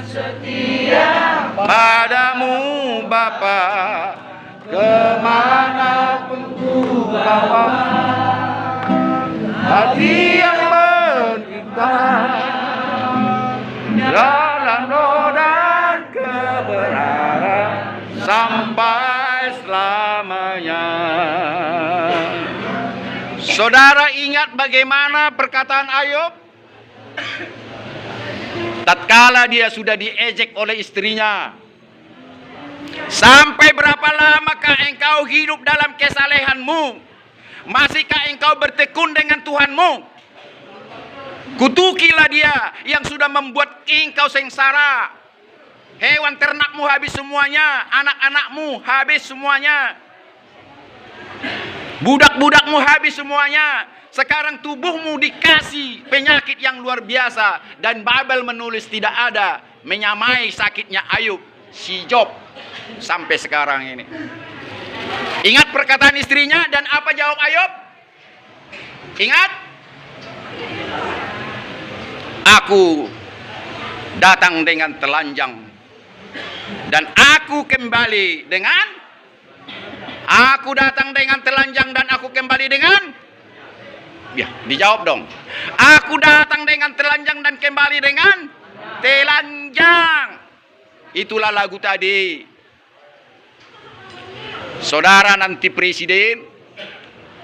setia padamu Bapa, kemanapun ku bawa, hati yang beriman dalam doa dan kebenaran sampai selamanya. Saudara ingat bagaimana perkataan Ayub? Tatkala dia sudah diejek oleh istrinya, sampai berapa lamakah engkau hidup dalam kesalehanmu? Masihkah engkau bertekun dengan Tuhanmu? Kutukilah dia yang sudah membuat engkau sengsara. Hewan ternakmu habis semuanya, anak-anakmu habis semuanya, budak-budakmu habis semuanya. Sekarang tubuhmu dikasih penyakit yang luar biasa. Dan Babel menulis tidak ada menyamai sakitnya Ayub, si Job, sampai sekarang ini. Ingat perkataan istrinya dan apa jawab Ayub? Ingat? Aku datang dengan telanjang dan aku kembali dengan, aku datang dengan telanjang dan aku kembali dengan, ya dijawab dong. Aku datang dengan telanjang dan kembali dengan telanjang. Itulah lagu tadi. Saudara nanti presiden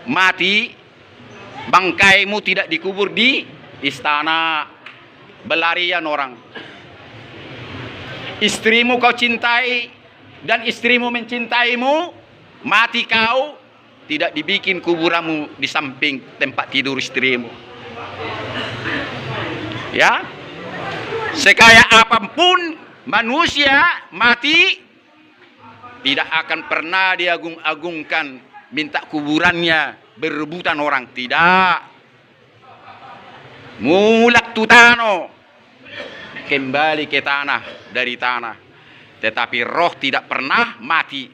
mati, bangkaimu tidak dikubur di istana, belarian orang. Istrimu kau cintai dan istrimu mencintaimu, mati kau, tidak dibikin kuburanmu di samping tempat tidur istrimu. Ya, sekaya apapun manusia mati, tidak akan pernah diagung-agungkan, minta kuburannya berebutan orang, tidak. Mulak tutano, kembali ke tanah, dari tanah. Tetapi roh tidak pernah mati,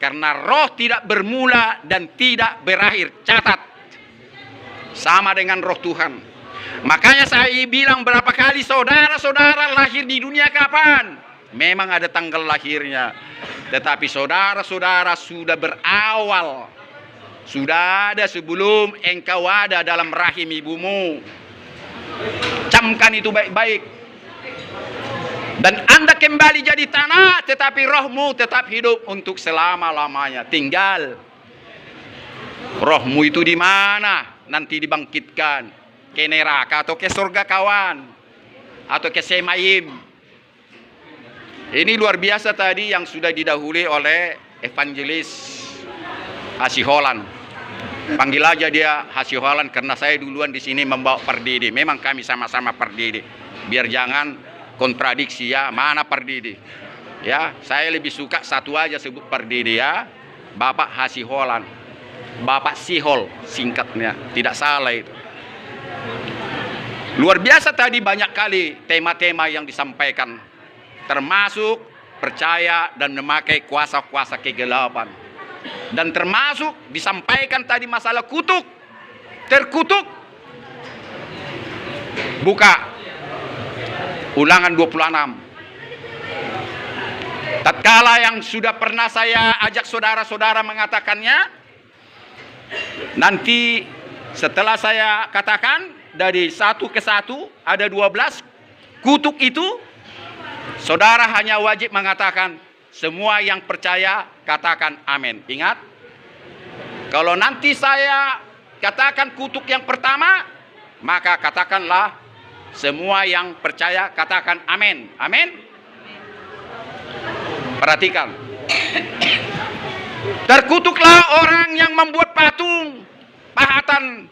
karena roh tidak bermula dan tidak berakhir. Catat, sama dengan roh Tuhan. Makanya saya bilang berapa kali, saudara-saudara lahir di dunia kapan? Memang ada tanggal lahirnya, tetapi saudara-saudara sudah berawal, sudah ada sebelum engkau ada dalam rahim ibumu. Camkan itu baik-baik. Dan Anda kembali jadi tanah, tetapi rohmu tetap hidup untuk selama-lamanya. Tinggal rohmu itu di mana nanti dibangkitkan, ke neraka atau ke surga kawan, atau ke Semayim. Ini luar biasa tadi yang sudah didahului oleh evangelis Hasiholan. Panggil aja dia Hasiholan karena saya duluan di sini membawa Pardidi. Memang kami sama-sama Pardidi. Biar jangan kontradiksi ya, mana Pardidi. Ya, saya lebih suka satu aja sebut Pardidi ya. Bapak Hasiholan. Bapak Sihol singkatnya, tidak salah itu. Luar biasa tadi, banyak kali tema-tema yang disampaikan, termasuk percaya dan memakai kuasa-kuasa kegelapan. Dan termasuk disampaikan tadi masalah kutuk, terkutuk. Buka Ulangan 26. Tatkala yang sudah pernah saya ajak saudara-saudara mengatakannya, nanti setelah saya katakan dari 1 ke 1 ada 12 kutuk itu, saudara hanya wajib mengatakan, semua yang percaya katakan amin. Ingat, kalau nanti saya katakan kutuk yang pertama, maka katakanlah semua yang percaya katakan amin. Amin. Perhatikan. Terkutuklah orang yang membuat patung pahatan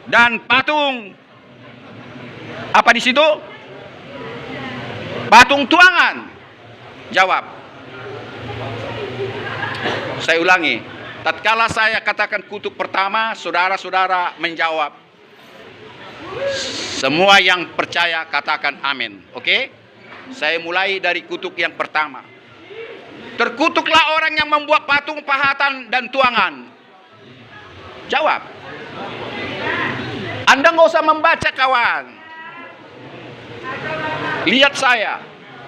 dan patung apa di situ? Patung tuangan. Jawab. Saya ulangi. Tatkala saya katakan kutuk pertama, saudara-saudara menjawab, semua yang percaya katakan amin. Oke? Saya mulai dari kutuk yang pertama. Terkutuklah orang yang membuat patung pahatan dan tuangan. Jawab. Anda nggak usah membaca kawan. Lihat saya.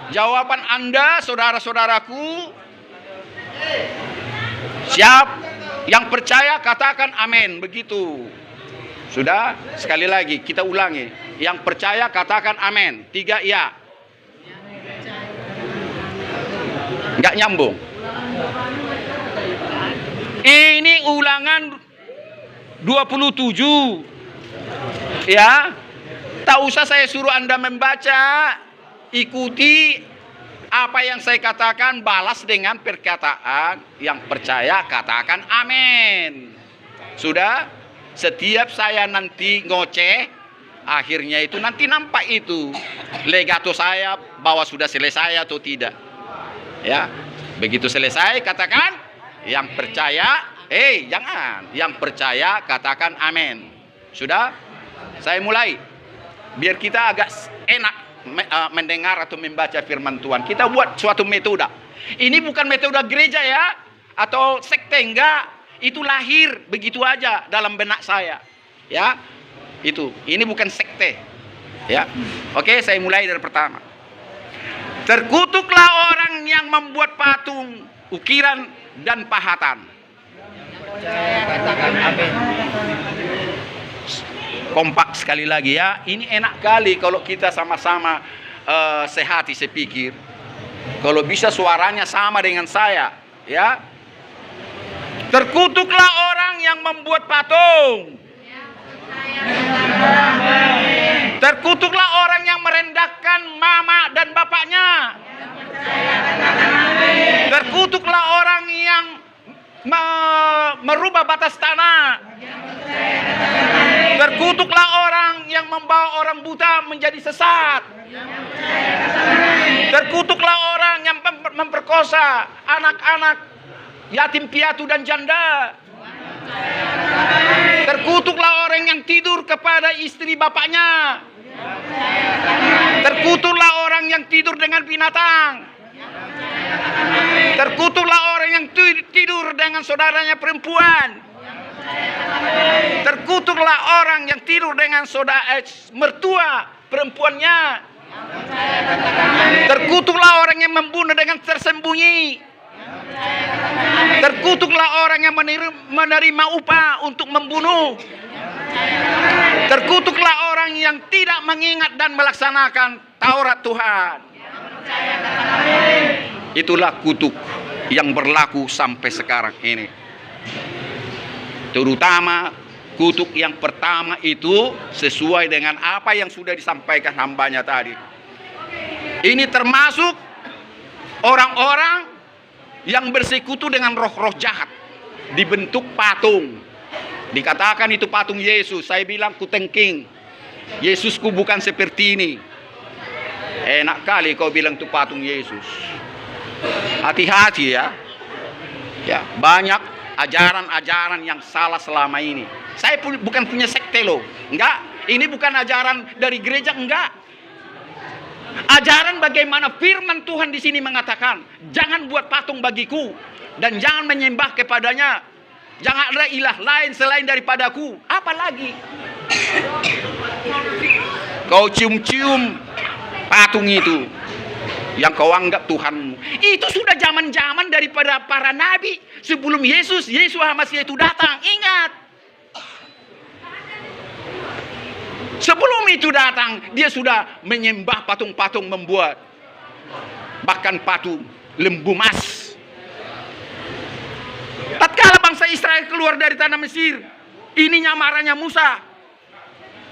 Jawaban Anda, saudara-saudaraku, siap? Yang percaya katakan amin. Begitu. Sudah? Sekali lagi kita ulangi. Yang percaya katakan amin. 3 ya. Nggak nyambung. Ini ulangan 27. Ya. Tak usah saya suruh Anda membaca. Ikuti apa yang saya katakan, balas dengan perkataan. Yang percaya katakan amin. Sudah? Setiap saya nanti ngoceh, akhirnya itu nanti nampak itu legato saya bahwa sudah selesai atau tidak. Ya, begitu selesai katakan yang percaya, jangan. Yang percaya katakan amin. Sudah? Saya mulai. Biar kita agak enak mendengar atau membaca firman Tuhan. Kita buat suatu metode. Ini bukan metode gereja ya, atau sekte, enggak. Itu lahir begitu aja dalam benak saya. Ya. Itu. Ini bukan sekte. Ya. Oke, saya mulai dari pertama. Terkutuklah orang yang membuat patung, ukiran dan pahatan. Katakan amin. Kompak sekali lagi ya. Ini enak kali kalau kita sama-sama sehati sepikir. Kalau bisa suaranya sama dengan saya, ya. Terkutuklah orang yang membuat patung. Terkutuklah orang yang merendahkan mama dan bapaknya. Terkutuklah orang yang merubah batas tanah. Terkutuklah orang yang membawa orang buta menjadi sesat. Terkutuklah orang yang memperkosa anak-anak yatim piatu dan janda. Terkutuklah orang yang tidur kepada istri bapaknya. Terkutuklah orang yang tidur dengan binatang. Terkutuklah orang yang tidur dengan saudaranya perempuan. Terkutuklah orang yang tidur dengan saudara mertua perempuannya. Terkutuklah orang yang membunuh dengan tersembunyi. Terkutuklah orang yang menerima upah untuk membunuh. Terkutuklah orang yang tidak mengingat dan melaksanakan Taurat Tuhan. Itulah kutuk yang berlaku sampai sekarang ini. Terutama kutuk yang pertama itu sesuai dengan apa yang sudah disampaikan hambanya tadi. Ini termasuk orang-orang yang bersekutu dengan roh-roh jahat, dibentuk patung. Dikatakan itu patung Yesus. Saya bilang kutengking. Yesusku bukan seperti ini. Enak kali kau bilang itu patung Yesus. Hati-hati ya. Ya, banyak ajaran-ajaran yang salah selama ini. Saya bukan punya sekte loh. Enggak. Ini bukan ajaran dari gereja, enggak. Ajaran bagaimana firman Tuhan di sini mengatakan, jangan buat patung bagiku dan jangan menyembah kepadanya. Jangan ada ilah lain selain daripadaku. Apa lagi? Kau cium-cium patung itu yang kau anggap Tuhanmu. Itu sudah zaman-zaman daripada para nabi sebelum Yesus Masih itu datang. Ingat. Sebelum itu datang, dia sudah menyembah patung-patung, membuat bahkan patung lembu emas. Tatkala bangsa Israel keluar dari tanah Mesir, ini nyamarannya Musa.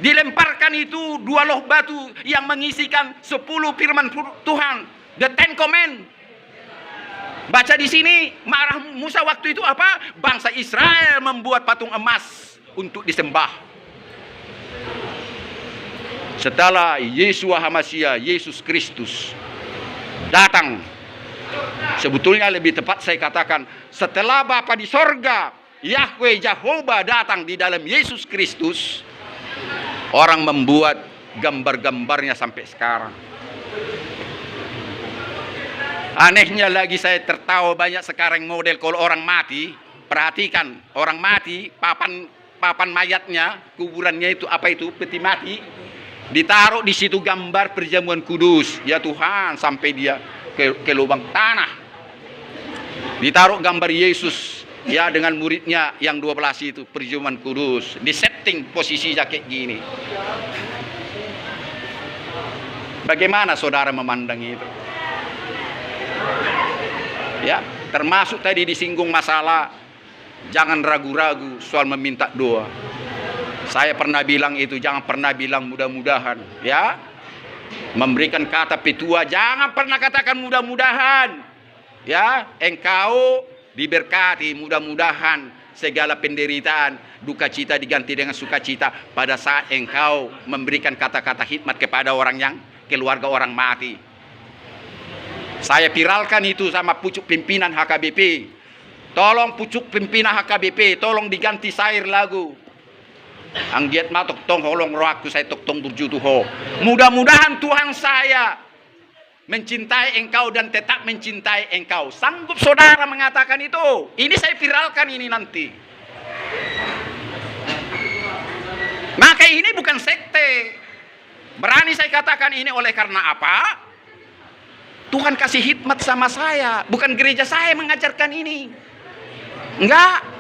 Dilemparkan itu 2 loh batu yang mengisikan 10 firman Tuhan, the 10 command. Baca di sini, marah Musa waktu itu apa? Bangsa Israel membuat patung emas untuk disembah. Setelah Yeshua HaMashiach, Yesus Kristus datang, sebetulnya lebih tepat saya katakan, setelah Bapa di sorga, Yahweh Jehovah datang di dalam Yesus Kristus, orang membuat gambar-gambarnya sampai sekarang. Anehnya lagi saya tertawa banyak sekarang model kalau orang mati, perhatikan, orang mati, papan mayatnya, kuburannya itu apa itu, peti mati. Ditaruh di situ gambar perjamuan kudus. Ya Tuhan, sampai dia ke lubang tanah. Ditaruh gambar Yesus ya dengan muridnya yang 12 itu, perjamuan kudus. Di setting posisi jaket gini. Bagaimana saudara memandang itu? Ya, termasuk tadi disinggung masalah jangan ragu-ragu soal meminta doa. Saya pernah bilang itu, jangan pernah bilang mudah-mudahan, ya. Memberikan kata petua, jangan pernah katakan mudah-mudahan. Ya, engkau diberkati, mudah-mudahan segala penderitaan, duka cita diganti dengan sukacita pada saat engkau memberikan kata-kata hikmat kepada orang yang keluarga orang mati. Saya viralkan itu sama pucuk pimpinan HKBP. Tolong pucuk pimpinan HKBP, tolong diganti sair lagu. Anggiat matok tong holong rohaku saya tok tong berjutu ho. Mudah-mudahan Tuhan saya mencintai engkau dan tetap mencintai engkau. Sanggup saudara mengatakan itu? Ini saya viralkan ini nanti. Maka ini bukan sekte. Berani saya katakan ini oleh karena apa? Tuhan kasih hikmat sama saya. Bukan gereja saya mengajarkan ini. Enggak.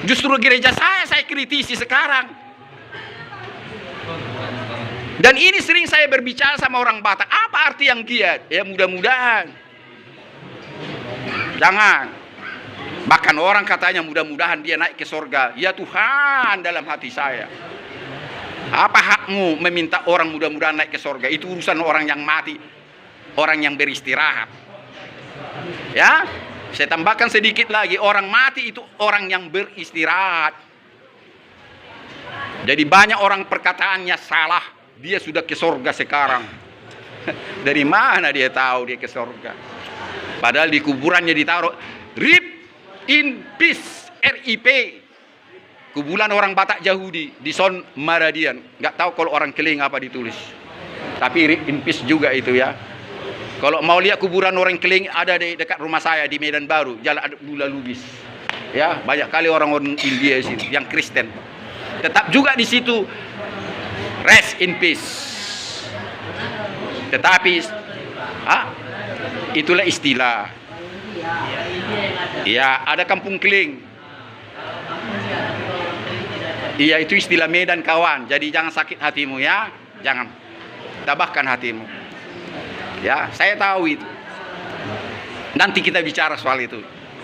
Justru gereja saya kritisi sekarang. Dan ini sering saya berbicara sama orang Batak. Apa arti yang giat? Ya mudah-mudahan. Jangan. Bahkan orang katanya mudah-mudahan dia naik ke surga. Ya Tuhan, dalam hati saya. Apa hakmu meminta orang mudah-mudahan naik ke surga? Itu urusan orang yang mati. Orang yang beristirahat. Ya. Saya tambahkan sedikit lagi, orang mati itu orang yang beristirahat. Jadi banyak orang perkataannya salah, dia sudah ke surga sekarang. Dari mana dia tahu dia ke surga? Padahal di kuburannya ditaruh RIP in peace, RIP. Kuburan orang Batak Yahudi di Son Maradian. Nggak tahu kalau orang Keling apa ditulis. Tapi RIP in peace juga itu ya. Kalau mau lihat kuburan orang Keling ada di dekat rumah saya di Medan Baru, Jalan Abdullah Lubis. Ya, banyak kali orang-orang India di situ, yang Kristen. Tetap juga di situ rest in peace. Tetapi itulah istilah. Ya, ada kampung Keling. Iya, itu istilah Medan kawan. Jadi jangan sakit hatimu ya, jangan tabahkan hatimu. Ya, saya tahu itu. Nanti kita bicara soal itu.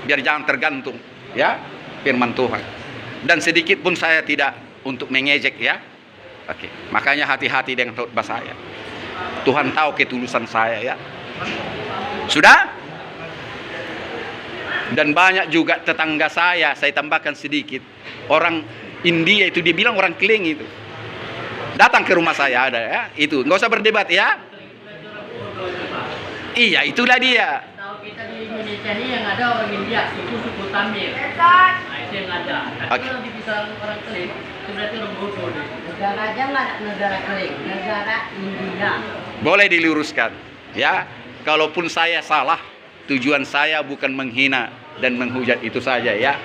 Biar jangan tergantung, ya, firman Tuhan. Dan sedikit pun saya tidak untuk mengejek, ya. Oke, makanya hati-hati dengan khotbah saya. Tuhan tahu ketulusan saya, ya. Sudah? Dan banyak juga tetangga saya tambahkan sedikit. Orang India itu dibilang orang Keling itu. Datang ke rumah saya ada, ya. Itu, nggak usah berdebat, ya. Iya, itulah dia. Tahu kita di Indonesia ini yang ada orang India, itu suku Tamil. Nah, itu yang ada. Tapi kalau dipisah orang Keling, itu berarti orang bodoh deh. Negara aja nggak negara Keling, negara India. Boleh diluruskan, ya. Kalaupun saya salah, tujuan saya bukan menghina dan menghujat itu saja, ya.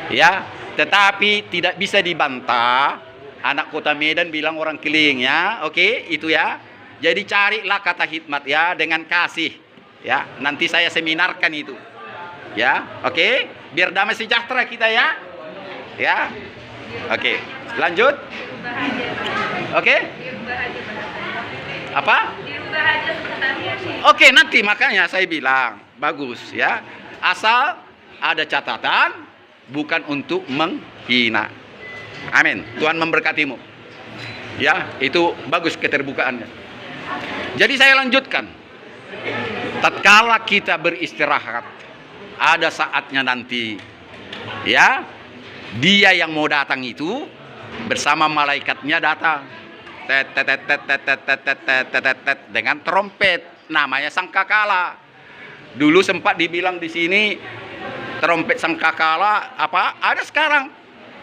Ya, tetapi tidak bisa dibantah. Anak kota Medan bilang orang Keling, ya. Oke, itu ya. Jadi carilah kata hikmat ya dengan kasih. Ya, nanti saya seminarkan itu. Ya, oke? Biar damai sejahtera kita ya. Ya. Oke. Lanjut. Oke? Apa? Oke, nanti makanya saya bilang bagus ya. Asal ada catatan bukan untuk menghina. Amin. Tuhan memberkatimu. Ya, itu bagus keterbukaannya. Jadi saya lanjutkan. Tatkala kita beristirahat, ada saatnya nanti, ya, dia yang mau datang itu bersama malaikatnya datang, dengan trompet, namanya sangkakala. Dulu sempat dibilang di sini trompet sangkakala apa? Ada sekarang.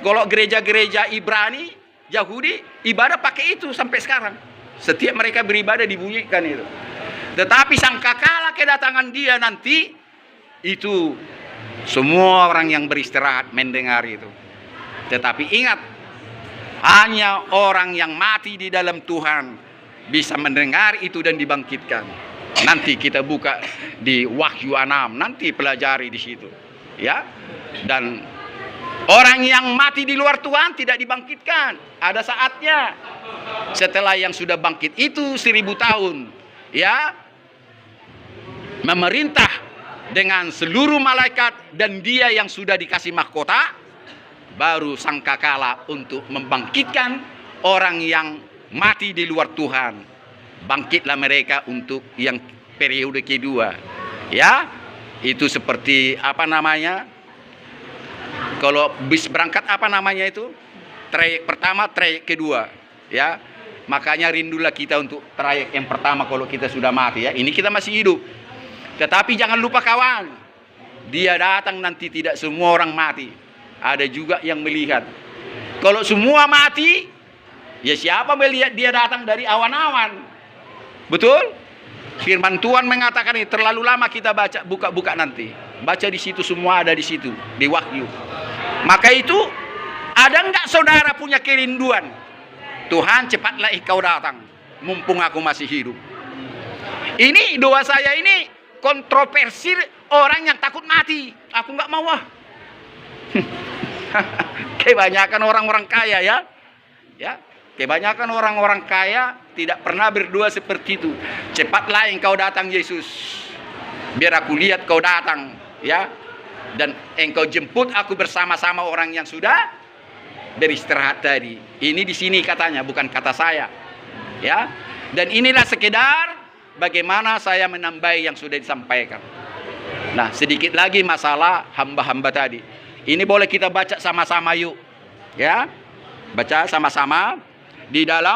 Kalau gereja-gereja Ibrani, Yahudi ibadah pakai itu sampai sekarang. Setiap mereka beribadah dibunyikan itu. Tetapi sangkakala kedatangan dia nanti, itu semua orang yang beristirahat mendengar itu. Tetapi ingat, Hanya orang yang mati di dalam Tuhan bisa mendengar itu dan dibangkitkan. Nanti kita buka di Wahyu 6, nanti pelajari di situ. Ya. Dan orang yang mati di luar Tuhan tidak dibangkitkan. Ada saatnya. Setelah yang sudah bangkit itu 1000 tahun. Ya. Memerintah dengan seluruh malaikat dan dia yang sudah dikasih mahkota, baru sangkakala untuk membangkitkan orang yang mati di luar Tuhan. Bangkitlah mereka untuk yang periode kedua. Ya, itu seperti apa namanya? Kalau bis berangkat apa namanya itu? Trayek pertama, trayek kedua. Ya, makanya rindulah kita untuk trayek yang pertama kalau kita sudah mati. Ya, ini kita masih hidup. Tetapi jangan lupa kawan, dia datang nanti tidak semua orang mati. Ada juga yang melihat. Kalau semua mati, ya siapa melihat dia datang dari awan-awan? Betul? Firman Tuhan mengatakan ini terlalu lama kita baca, buka-buka nanti. Baca di situ, semua ada di situ, di Wahyu. Maka itu, ada enggak saudara punya kerinduan? Tuhan cepatlah engkau datang, mumpung aku masih hidup. Ini doa saya ini kontroversi orang yang takut mati. Aku nggak mau Kebanyakan orang-orang kaya ya. Kebanyakan orang-orang kaya tidak pernah berdoa seperti itu. Cepatlah engkau datang Yesus. Biar aku lihat kau datang, ya. Dan engkau jemput aku bersama-sama orang yang sudah beristirahat tadi. Ini di sini katanya, bukan kata saya. Ya. Dan inilah sekedar bagaimana saya menambahi yang sudah disampaikan. Nah, sedikit lagi masalah hamba-hamba tadi. Ini boleh kita baca sama-sama yuk. Ya. Baca sama-sama di dalam